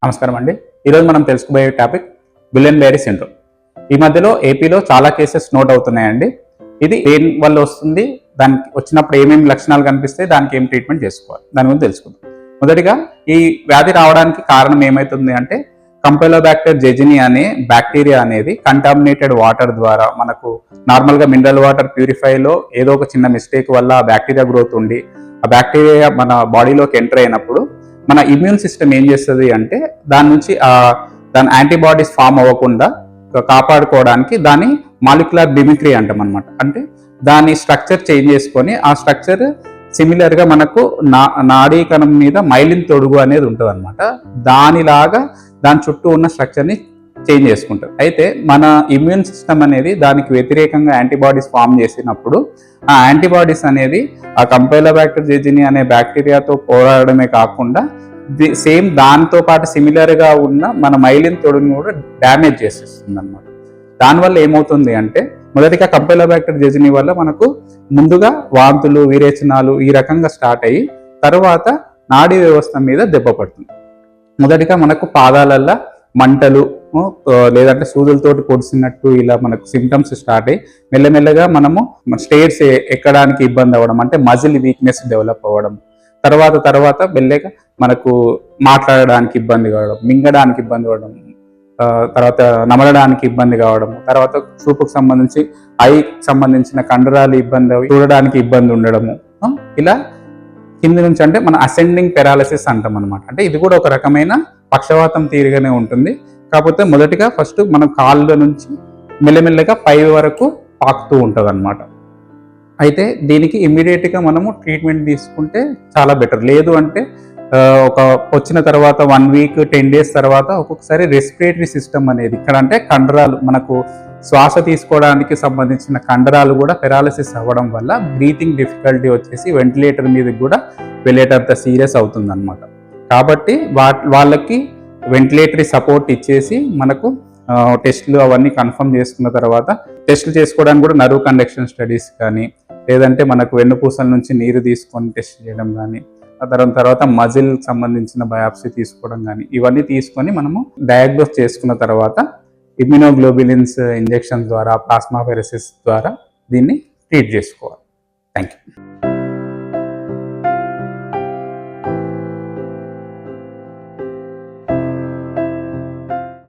నమస్కారం అండి. ఈరోజు మనం తెలుసుకోబోయే టాపిక్ గులెన్ బెర్రీ సిండ్రోమ్. ఈ మధ్యలో ఏపీలో చాలా కేసెస్ నోట్ అవుతున్నాయండి. ఇది దేని వల్ల వస్తుంది, దానికి వచ్చినప్పుడు ఏమేమి లక్షణాలు కనిపిస్తాయి, దానికి ఏం ట్రీట్మెంట్ చేసుకోవాలి, దాని గురించి తెలుసుకుందాం. మొదటిగా ఈ వ్యాధి రావడానికి కారణం ఏమవుతుంది అంటే కంపెలోబాక్టర్ జెజిని అనే బ్యాక్టీరియా అనేది కంటామినేటెడ్ వాటర్ ద్వారా, మనకు నార్మల్గా మినరల్ వాటర్ ప్యూరిఫైలో ఏదో ఒక చిన్న మిస్టేక్ వల్ల ఆ బ్యాక్టీరియా గ్రోత్ ఉండి ఆ బ్యాక్టీరియా మన బాడీలోకి ఎంటర్ అయినప్పుడు మన ఇమ్యూన్ సిస్టమ్ ఏం చేస్తుంది అంటే దాని నుంచి దాని యాంటీబాడీస్ ఫామ్ అవ్వకుండా కాపాడుకోవడానికి దాని మాలిక్యులర్ మిమిక్రీ అంటాం అనమాట. అంటే దాని స్ట్రక్చర్ చేంజ్ చేసుకొని ఆ స్ట్రక్చర్ సిమిలర్గా మనకు నాడీ కణం మీద మైలిన్ తొడుగు అనేది ఉంటుంది అనమాట. దానిలాగా దాని చుట్టూ ఉన్న స్ట్రక్చర్ని చేంజ్ చేసుకుంటారు. అయితే మన ఇమ్యూన్ సిస్టమ్ అనేది దానికి వ్యతిరేకంగా యాంటీబాడీస్ ఫామ్ చేసినప్పుడు ఆ యాంటీబాడీస్ అనేది ఆ కంపైలోబాక్టర్ జెజిని అనే బ్యాక్టీరియాతో పోరాడమే కాకుండా సేమ్ దాంతో పాటు సిమిలర్గా ఉన్న మన మైలిన్ తొడుగుని కూడా డ్యామేజ్ చేసేస్తుంది అనమాట. దానివల్ల ఏమవుతుంది అంటే మొదటిగా కంపైలోబాక్టర్ జెజిని వల్ల మనకు ముందుగా వాంతులు, విరేచనాలు ఈ రకంగా స్టార్ట్ అయ్యి తర్వాత నాడీ వ్యవస్థ మీద దెబ్బ పడుతుంది. మొదటిగా మనకు పాదాలల్లో మంటలు, లేదంటే సూదులతోటి పొడిచినట్టు ఇలా మనకు సిమ్టమ్స్ స్టార్ట్ అయ్యి మెల్లమెల్లగా మనము స్టేర్స్ ఎక్కడానికి ఇబ్బంది అవ్వడం, అంటే మజిల్ వీక్నెస్ డెవలప్ అవ్వడం, తర్వాత మెల్లగా మనకు మాట్లాడడానికి ఇబ్బంది కావడం, మింగడానికి ఇబ్బంది కావడం, తర్వాత నమలడానికి ఇబ్బంది కావడం, తర్వాత చూపుకు సంబంధించి ఐకి సంబంధించిన కండరాలు ఇబ్బంది, చూడడానికి ఇబ్బంది ఉండడము, ఇలా కింది నుంచి అంటే మన అసెండింగ్ పెరాలసిస్ అంటాం అనమాట. అంటే ఇది కూడా ఒక రకమైన పక్షవాతం తీరుగానే ఉంటుంది. కాకపోతే మొదటిగా ఫస్ట్ మన కాళ్ళ నుంచి మెల్లమెల్లగా పై వరకు పాకుతూ ఉంటుంది అనమాట. అయితే దీనికి ఇమ్మీడియట్గా మనము ట్రీట్మెంట్ తీసుకుంటే చాలా బెటర్. లేదు అంటే ఒక వచ్చిన తర్వాత 1 వీక్ 10 డేస్ తర్వాత ఒక్కొక్కసారి రెస్పిరేటరీ సిస్టమ్ అనేది, ఇక్కడ అంటే కండరాలు, మనకు శ్వాస తీసుకోవడానికి సంబంధించిన కండరాలు కూడా పెరాలసిస్ అవ్వడం వల్ల బ్రీతింగ్ డిఫికల్టీ వచ్చేసి వెంటిలేటర్ మీదకి కూడా వెళ్ళేటంత సీరియస్ అవుతుంది అనమాట. కాబట్టి వాళ్ళకి వెంటిలేటరీ సపోర్ట్ ఇచ్చేసి మనకు టెస్టులు అవన్నీ కన్ఫర్మ్ చేసుకున్న తర్వాత టెస్టులు చేసుకోవడానికి కూడా నర్వ్ కండక్షన్ స్టడీస్ కానీ, లేదంటే మనకు వెన్నుపూసల నుంచి నీరు తీసుకొని టెస్ట్ చేయడం కానీ, తర్వాత మజిల్ సంబంధించిన బయాప్సీ తీసుకోవడం కానీ, ఇవన్నీ తీసుకొని మనము డయాగ్నోస్ చేసుకున్న తర్వాత ఇమ్యునోగ్లోబులిన్స్ ఇంజెక్షన్ ద్వారా, ప్లాస్మాఫెరెసిస్ ద్వారా దీన్ని ట్రీట్ చేసుకోవాలి. Thank you.